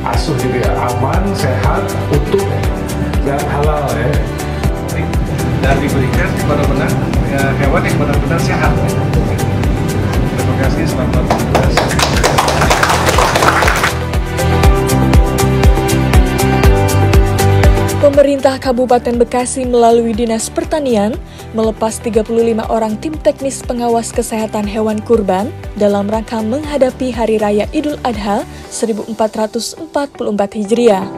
asuh juga aman, sehat, utuh, dan halal ya. Dan diberikan benar-benar hewan yang benar-benar sehat. Terima kasih, selamat bertugas. Pemerintah Kabupaten Bekasi melalui Dinas Pertanian melepas 35 orang tim teknis pengawas kesehatan hewan kurban dalam rangka menghadapi Hari Raya Idul Adha 1444 Hijriah.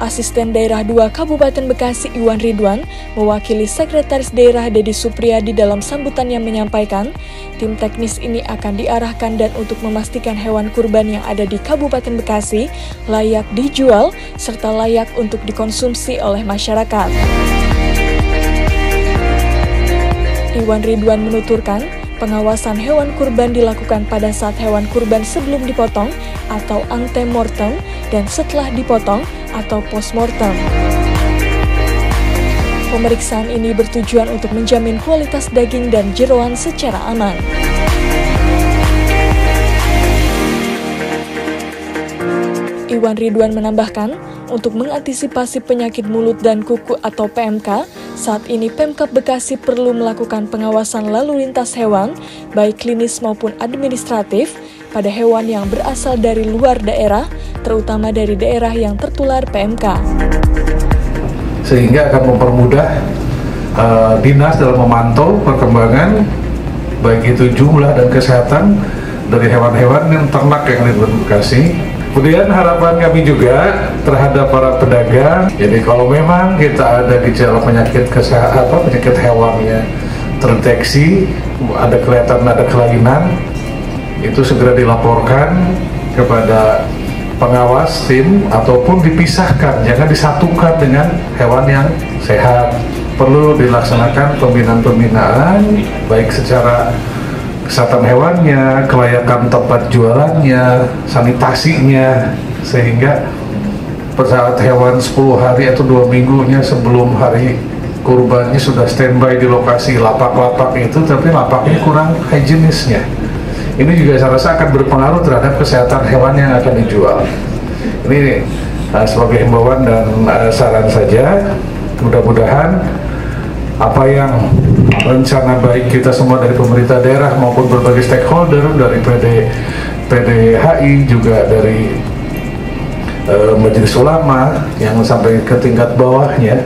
Asisten Daerah 2 Kabupaten Bekasi Iwan Ridwan mewakili Sekretaris Daerah Dedi Supriyadi dalam sambutannya menyampaikan, tim teknis ini akan diarahkan dan untuk memastikan hewan kurban yang ada di Kabupaten Bekasi layak dijual serta layak untuk dikonsumsi oleh masyarakat. Iwan Ridwan menuturkan, pengawasan hewan kurban dilakukan pada saat hewan kurban sebelum dipotong atau antemortem dan setelah dipotong atau postmortem. Pemeriksaan ini bertujuan untuk menjamin kualitas daging dan jeroan secara aman. Iwan Ridwan menambahkan, untuk mengantisipasi penyakit mulut dan kuku atau PMK, saat ini Pemkab Bekasi perlu melakukan pengawasan lalu lintas hewan, baik klinis maupun administratif, pada hewan yang berasal dari luar daerah, terutama dari daerah yang tertular PMK. Sehingga akan mempermudah dinas dalam memantau perkembangan, baik itu jumlah dan kesehatan dari hewan-hewan yang ternak yang ada di Bekasi. Kemudian harapan kami juga terhadap para pedagang, jadi kalau memang kita ada gejala penyakit penyakit hewannya terdeteksi, ada kelihatan ada kelainan, itu segera dilaporkan kepada pengawas tim ataupun dipisahkan, jangan disatukan dengan hewan yang sehat. Perlu dilaksanakan pembinaan-pembinaan baik secara kesehatan hewannya, kelayakan tempat jualannya, sanitasinya, sehingga pada saat hewan 10 hari atau 2 minggunya sebelum hari kurbannya sudah standby di lokasi lapak-lapak itu, tapi lapaknya kurang higienisnya. Ini juga saya rasa akan berpengaruh terhadap kesehatan hewan yang akan dijual. Ini sebagai himbauan dan saran saja. Mudah-mudahan apa yang rencana baik kita semua dari pemerintah daerah maupun berbagai stakeholder, dari PDHI, juga dari Majelis Ulama yang sampai ke tingkat bawahnya,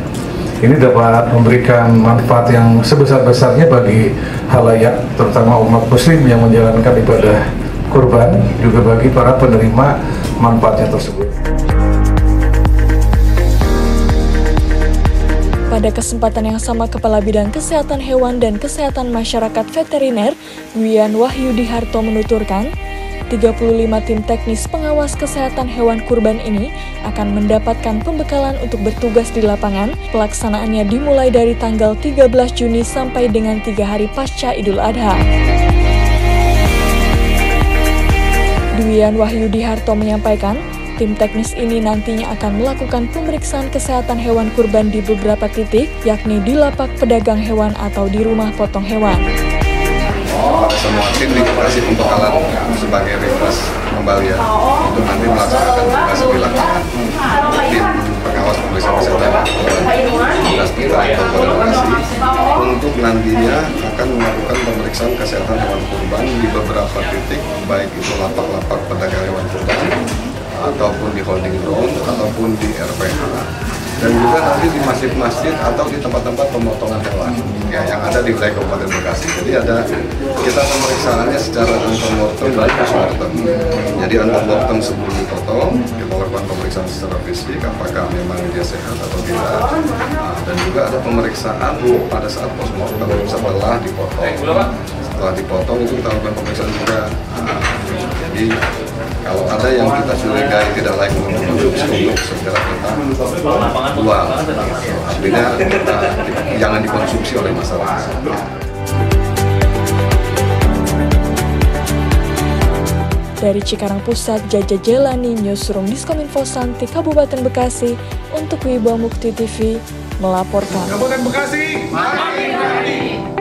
ini dapat memberikan manfaat yang sebesar-besarnya bagi halayak, terutama umat muslim yang menjalankan ibadah kurban, juga bagi para penerima manfaatnya tersebut. Pada kesempatan yang sama, Kepala Bidang Kesehatan Hewan dan Kesehatan Masyarakat Veteriner, Wian Wahyudi Harto menuturkan, 35 tim teknis pengawas kesehatan hewan kurban ini akan mendapatkan pembekalan untuk bertugas di lapangan. Pelaksanaannya dimulai dari tanggal 13 Juni sampai dengan 3 hari pasca Idul Adha. Wian Wahyudi Harto menyampaikan, tim teknis ini nantinya akan melakukan pemeriksaan kesehatan hewan kurban di beberapa titik, yakni di lapak pedagang hewan atau di rumah potong hewan. Semua tim dikasih pembekalan sebagai refresh kembali ya, untuk nanti melaksanakan tugas di lapangan. Tim pengawas pemeriksaan kesehatan tugas kita atau koordinasi untuk nantinya akan melakukan pemeriksaan kesehatan hewan kurban di beberapa titik, baik itu lapak-lapak pedagang hewan kurban, ataupun di holding ground, ataupun di RPH, dan juga nanti di masjid-masjid atau di tempat-tempat pemotongan hewan ya, yang ada di wilayah Kabupaten Bekasi. Jadi kita pemeriksaannya secara antemortem dan postmortem. Jadi antemortem sebelum dipotong, kita lakukan pemeriksaan secara fisik apakah memang dia sehat atau tidak, dan juga ada pemeriksaan pada saat postmortem setelah dipotong. Setelah dipotong itu kita lakukan pemeriksaan juga. Jadi kalau ada yang kita curigai tidak layak untuk konsumsi, untuk segera kita buang. Artinya jangan dikonsumsi oleh masyarakat. Dari Cikarang Pusat, Jaja Jelani, Newsroom Diskominfo Santi, Kabupaten Bekasi, untuk Wibawa Mukti TV, melaporkan. Kabupaten Bekasi, makin berani.